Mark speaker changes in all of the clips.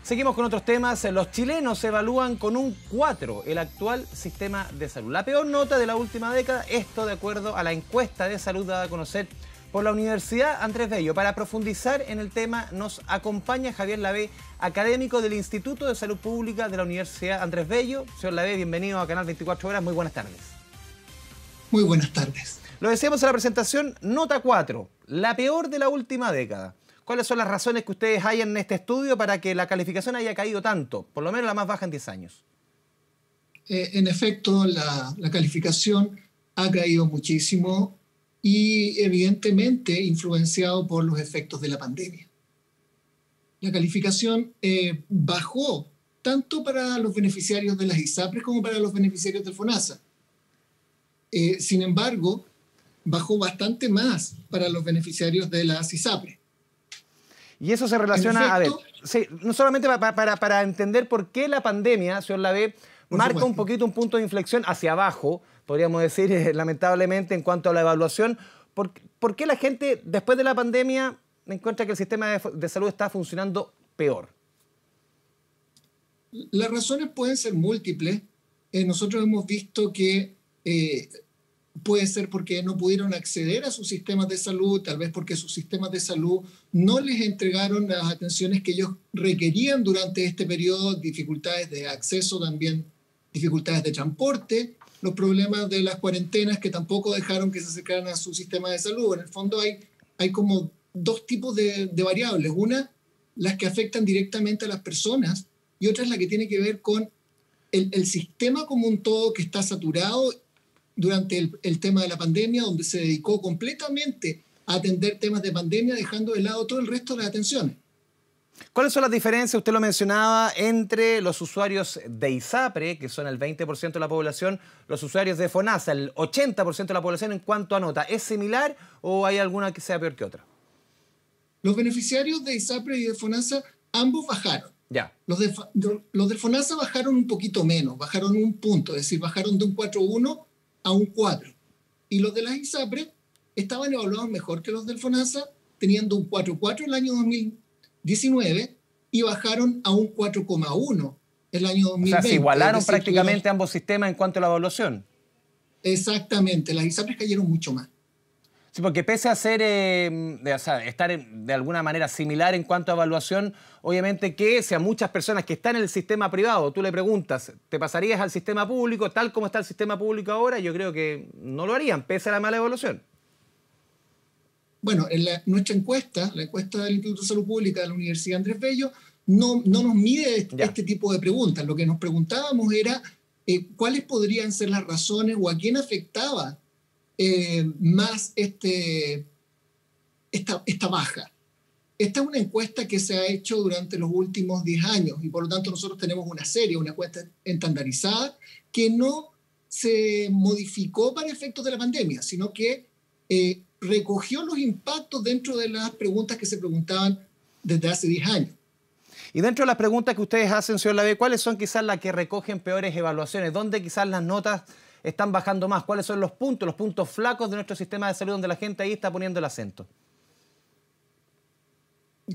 Speaker 1: Seguimos con otros temas. Los chilenos evalúan con un 4 el actual sistema de salud. La peor nota de la última década, esto de acuerdo a la encuesta de salud dada a conocer por la Universidad Andrés Bello. Para profundizar en el tema nos acompaña Javier Lavé, académico del Instituto de Salud Pública de la Universidad Andrés Bello. Señor Lavé, bienvenido a Canal 24 Horas. Muy buenas tardes.
Speaker 2: Muy buenas tardes.
Speaker 1: Lo decíamos en la presentación, nota 4, la peor de la última década. ¿Cuáles son las razones que ustedes hayan en este estudio para que la calificación haya caído tanto? Por lo menos la más baja en 10 años.
Speaker 2: En efecto, la calificación ha caído muchísimo y evidentemente influenciado por los efectos de la pandemia. La calificación bajó tanto para los beneficiarios de las ISAPRES como para los beneficiarios del FONASA. Sin embargo, bajó bastante más para los beneficiarios de las ISAPRES.
Speaker 1: Y eso se relaciona, a ver, sí, no solamente para entender por qué la pandemia, señor Lavé, marca un poquito un punto de inflexión hacia abajo, podríamos decir, lamentablemente, en cuanto a la evaluación. ¿Por qué la gente, después de la pandemia, encuentra que el sistema de salud está funcionando peor?
Speaker 2: Las razones pueden ser múltiples. Nosotros hemos visto que puede ser porque no pudieron acceder a sus sistemas de salud, tal vez porque sus sistemas de salud no les entregaron las atenciones que ellos requerían durante este periodo, dificultades de acceso también, dificultades de transporte, los problemas de las cuarentenas que tampoco dejaron que se acercaran a su sistema de salud. En el fondo hay como dos tipos de variables. Una, las que afectan directamente a las personas, y otra es la que tiene que ver con el sistema como un todo que está saturado durante el tema de la pandemia, donde se dedicó completamente a atender temas de pandemia, dejando de lado todo el resto de las atenciones.
Speaker 1: ¿Cuáles son las diferencias, usted lo mencionaba, entre los usuarios de ISAPRE, que son el 20% de la población, los usuarios de FONASA, el 80% de la población en cuanto a nota? ¿Es similar o hay alguna que sea peor que otra?
Speaker 2: Los beneficiarios de ISAPRE y de FONASA, ambos bajaron.
Speaker 1: Ya.
Speaker 2: Los de FONASA bajaron un poquito menos, bajaron un punto, es decir, bajaron de un 4.1 a un 4. Y los de las ISAPRE estaban evaluados mejor que los del FONASA, teniendo un 4.4 el año 2019 y bajaron a un 4.1 el año 2020.
Speaker 1: O sea, se igualaron prácticamente ambos sistemas en cuanto a la evaluación.
Speaker 2: Exactamente, las ISAPRES cayeron mucho más.
Speaker 1: Sí, porque pese a ser, estar de alguna manera similar en cuanto a evaluación, obviamente que si a muchas personas que están en el sistema privado, tú le preguntas, ¿te pasarías al sistema público tal como está el sistema público ahora? Yo creo que no lo harían, pese a la mala evaluación.
Speaker 2: Bueno, en nuestra encuesta, la encuesta del Instituto de Salud Pública de la Universidad Andrés Bello, no nos mide este tipo de preguntas. Lo que nos preguntábamos era cuáles podrían ser las razones o a quién afectaba más esta baja. Esta es una encuesta que se ha hecho durante los últimos 10 años y por lo tanto nosotros tenemos una serie, una encuesta estandarizada que no se modificó para efectos de la pandemia, sino que recogió los impactos dentro de las preguntas que se preguntaban desde hace 10 años.
Speaker 1: Y dentro de las preguntas que ustedes hacen, señor Lavé, ¿cuáles son quizás las que recogen peores evaluaciones? ¿Dónde quizás las notas están bajando más? ¿Cuáles son los puntos flacos de nuestro sistema de salud donde la gente ahí está poniendo el acento?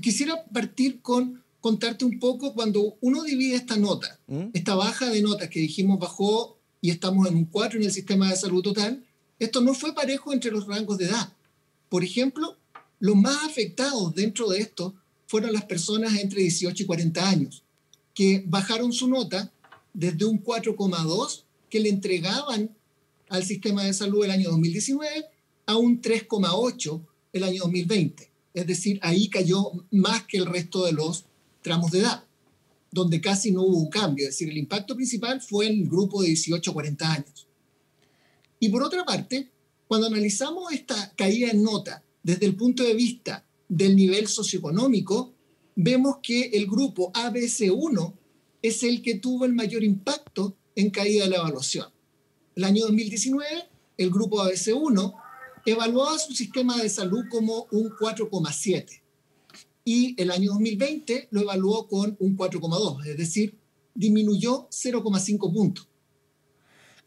Speaker 2: Quisiera partir con contarte un poco cuando uno divide esta nota, esta baja de notas que dijimos bajó y estamos en un 4 en el sistema de salud total, esto no fue parejo entre los rangos de edad. Por ejemplo, los más afectados dentro de esto fueron las personas entre 18 y 40 años, que bajaron su nota desde un 4,2 que le entregaban al sistema de salud el año 2019 a un 3,8 el año 2020. Es decir, ahí cayó más que el resto de los tramos de edad, donde casi no hubo un cambio. Es decir, el impacto principal fue en el grupo de 18 a 40 años. Y por otra parte, cuando analizamos esta caída en nota desde el punto de vista del nivel socioeconómico, vemos que el grupo ABC1 es el que tuvo el mayor impacto en caída de la evaluación. El año 2019, el grupo ABC1 evaluaba su sistema de salud como un 4,7 y el año 2020 lo evaluó con un 4,2, es decir, disminuyó 0,5 puntos.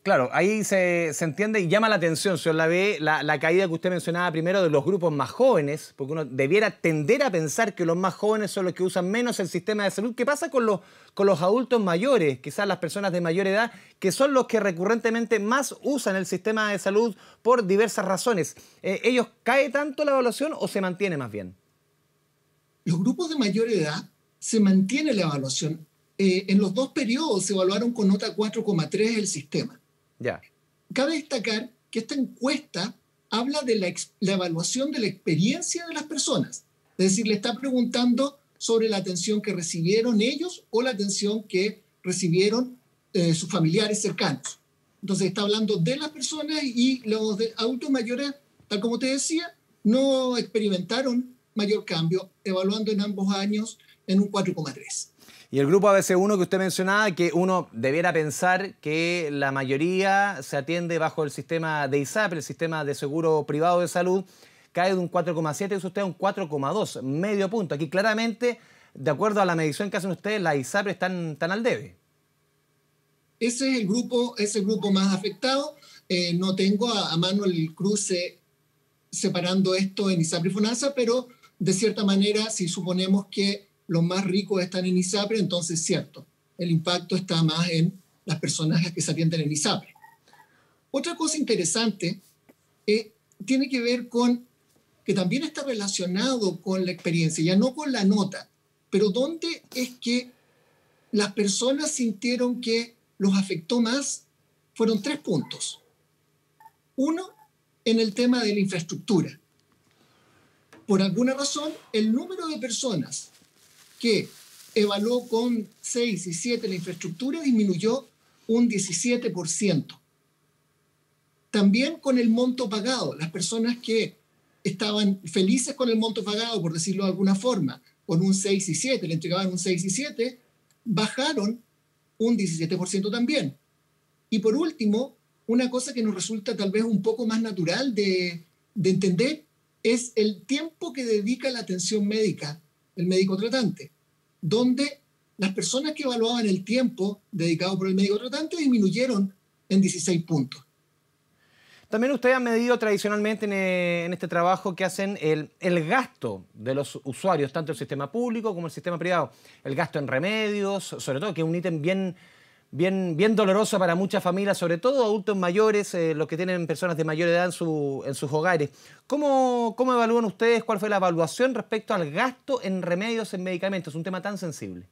Speaker 1: Claro, ahí se entiende y llama la atención, señor Lavey, la caída que usted mencionaba primero de los grupos más jóvenes, porque uno debiera tender a pensar que los más jóvenes son los que usan menos el sistema de salud. ¿Qué pasa con los adultos mayores, quizás las personas de mayor edad, que son los que recurrentemente más usan el sistema de salud por diversas razones? ¿Ellos cae tanto la evaluación o se mantiene más bien?
Speaker 2: Los grupos de mayor edad se mantiene la evaluación. En los dos periodos se evaluaron con nota 4,3 el sistema.
Speaker 1: Ya.
Speaker 2: Cabe destacar que esta encuesta habla de la evaluación de la experiencia de las personas. Es decir, le está preguntando sobre la atención que recibieron ellos o la atención que recibieron sus familiares cercanos. Entonces está hablando de las personas y los adultos mayores, tal como te decía, no experimentaron mayor cambio, evaluando en ambos años en un 4,3.
Speaker 1: Y el grupo ABC1 que usted mencionaba, que uno debiera pensar que la mayoría se atiende bajo el sistema de ISAPRE, el sistema de seguro privado de salud, cae de un 4,7 y usted a un 4,2, medio punto. Aquí claramente, de acuerdo a la medición que hacen ustedes, las ISAPRE están al debe.
Speaker 2: Ese es el grupo más afectado. No tengo a mano el cruce separando esto en ISAPRE y FONASA, pero de cierta manera, si suponemos que los más ricos están en ISAPRE, entonces cierto, el impacto está más en las personas que se atienden en ISAPRE. Otra cosa interesante tiene que ver con que también está relacionado con la experiencia, ya no con la nota, pero ¿dónde es que las personas sintieron que los afectó más? Fueron 3 puntos. Uno, en el tema de la infraestructura. Por alguna razón, el número de personas que evaluó con 6 y 7 la infraestructura disminuyó un 17%. También con el monto pagado. Las personas que estaban felices con el monto pagado, por decirlo de alguna forma, con un 6 y 7, le entregaban un 6 y 7, bajaron un 17% también. Y por último, una cosa que nos resulta tal vez un poco más natural de entender es el tiempo que dedica la atención médica el médico tratante, donde las personas que evaluaban el tiempo dedicado por el médico tratante disminuyeron en 16 puntos.
Speaker 1: También ustedes han medido tradicionalmente en este trabajo que hacen el gasto de los usuarios, tanto el sistema público como el sistema privado. El gasto en remedios, sobre todo, que es un ítem bien doloroso para muchas familias, sobre todo adultos mayores, los que tienen personas de mayor edad en sus hogares. ¿Cómo evalúan ustedes? ¿Cuál fue la evaluación respecto al gasto en remedios, en medicamentos? Un tema tan sensible.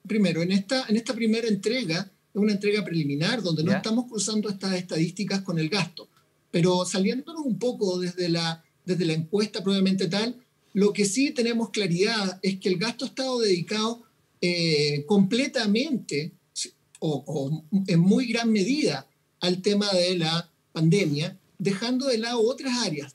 Speaker 2: Primero, en esta primera entrega, es una entrega preliminar donde no estamos cruzando estas estadísticas con el gasto, pero saliéndonos un poco desde la encuesta probablemente tal, lo que sí tenemos claridad es que el gasto ha estado dedicado completamente o en muy gran medida al tema de la pandemia, dejando de lado otras áreas.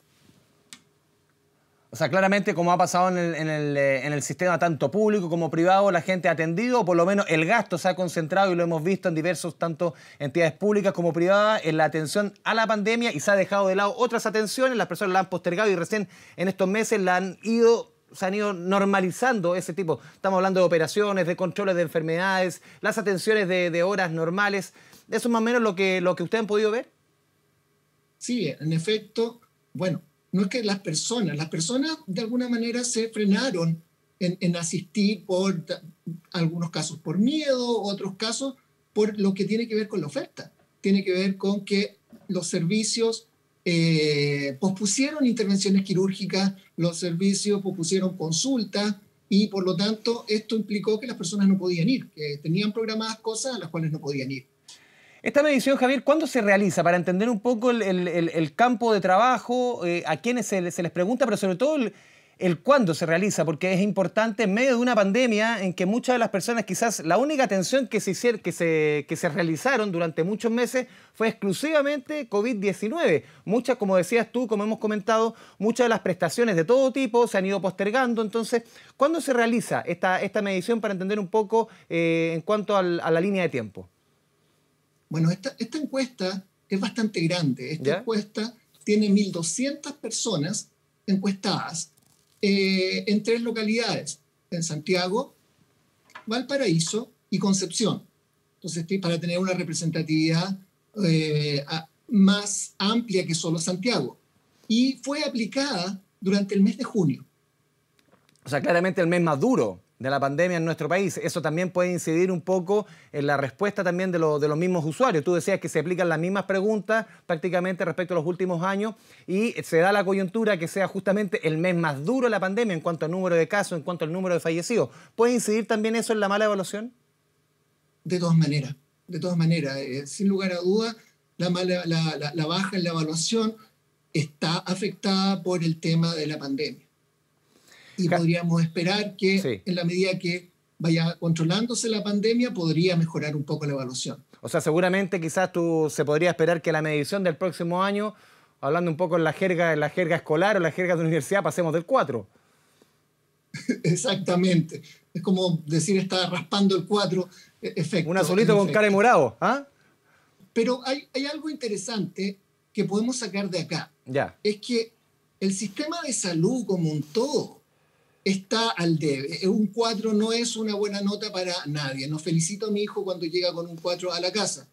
Speaker 1: O sea, claramente, como ha pasado en el sistema tanto público como privado, la gente ha atendido, o por lo menos el gasto se ha concentrado, y lo hemos visto en diversos, tanto entidades públicas como privadas, en la atención a la pandemia, y se ha dejado de lado otras atenciones, las personas la han postergado y recién en estos meses se han ido normalizando ese tipo. Estamos hablando de operaciones, de controles de enfermedades, las atenciones de horas normales. ¿Eso es más o menos lo que ustedes han podido ver?
Speaker 2: Sí, en efecto, bueno, no es que las personas de alguna manera se frenaron en asistir por algunos casos por miedo, otros casos por lo que tiene que ver con la oferta. Tiene que ver con que los servicios pospusieron intervenciones quirúrgicas, los servicios pospusieron consultas y por lo tanto esto implicó que las personas no podían ir, que tenían programadas cosas a las cuales no podían ir.
Speaker 1: Esta medición, Javier, ¿cuándo se realiza? Para entender un poco el campo de trabajo, a quienes se les pregunta, pero sobre todo el cuándo se realiza, porque es importante en medio de una pandemia en que muchas de las personas, quizás la única atención que se realizaron durante muchos meses fue exclusivamente COVID-19. Muchas, como decías tú, como hemos comentado, muchas de las prestaciones de todo tipo se han ido postergando. Entonces, ¿cuándo se realiza esta medición para entender un poco en cuanto a la línea de tiempo?
Speaker 2: Bueno, esta encuesta es bastante grande. Esta encuesta tiene 1.200 personas encuestadas en 3 localidades, en Santiago, Valparaíso y Concepción. entonces para tener una representatividad más amplia que solo Santiago. Y fue aplicada durante el mes de junio.
Speaker 1: O sea, claramente el mes más duro de la pandemia en nuestro país. Eso también puede incidir un poco en la respuesta también de los mismos usuarios. Tú decías que se aplican las mismas preguntas prácticamente respecto a los últimos años y se da la coyuntura que sea justamente el mes más duro de la pandemia en cuanto al número de casos, en cuanto al número de fallecidos. ¿Puede incidir también eso en la mala evaluación?
Speaker 2: De todas maneras. Sin lugar a dudas, la baja en la evaluación está afectada por el tema de la pandemia. Y podríamos esperar que en la medida que vaya controlándose la pandemia, podría mejorar un poco la evaluación.
Speaker 1: O sea, seguramente quizás se podría esperar que la medición del próximo año, hablando un poco en la jerga escolar o la jerga de universidad, pasemos del 4.
Speaker 2: Exactamente. Es como decir, está raspando el 4. Efecto,
Speaker 1: un azulito con cara de morado. ¿Ah?
Speaker 2: Pero hay algo interesante que podemos sacar de acá.
Speaker 1: Ya.
Speaker 2: Es que el sistema de salud como un todo está al debe. Un 4 no es una buena nota para nadie. No felicito a mi hijo cuando llega con un 4 a la casa.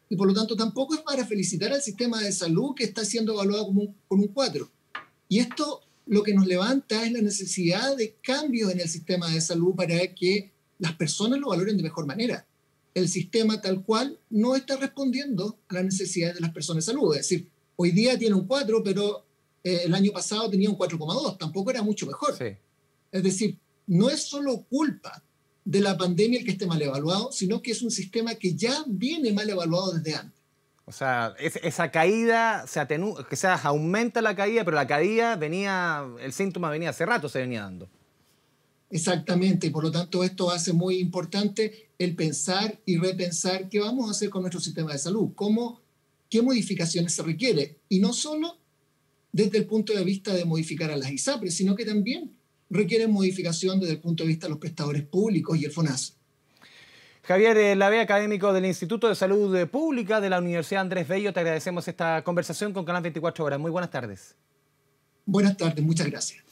Speaker 2: Y por lo tanto tampoco es para felicitar al sistema de salud que está siendo evaluado con un 4. Y esto lo que nos levanta es la necesidad de cambios en el sistema de salud para que las personas lo valoren de mejor manera. El sistema tal cual no está respondiendo a las necesidades de las personas de salud. Es decir, hoy día tiene un 4, pero el año pasado tenía un 4,2. Tampoco era mucho mejor. Sí. Es decir, no es solo culpa de la pandemia el que esté mal evaluado, sino que es un sistema que ya viene mal evaluado desde antes.
Speaker 1: O sea, esa caída quizás aumenta la caída, pero la caída el síntoma venía hace rato, se venía dando.
Speaker 2: Exactamente, y por lo tanto esto hace muy importante el pensar y repensar qué vamos a hacer con nuestro sistema de salud, qué modificaciones se requiere, y no solo desde el punto de vista de modificar a las ISAPRES, sino que también requieren modificación desde el punto de vista de los prestadores públicos y el FONASA.
Speaker 1: Javier Lavea, académico del Instituto de Salud Pública de la Universidad Andrés Bello, te agradecemos esta conversación con Canal 24 Horas. Muy buenas tardes.
Speaker 2: Buenas tardes, muchas gracias.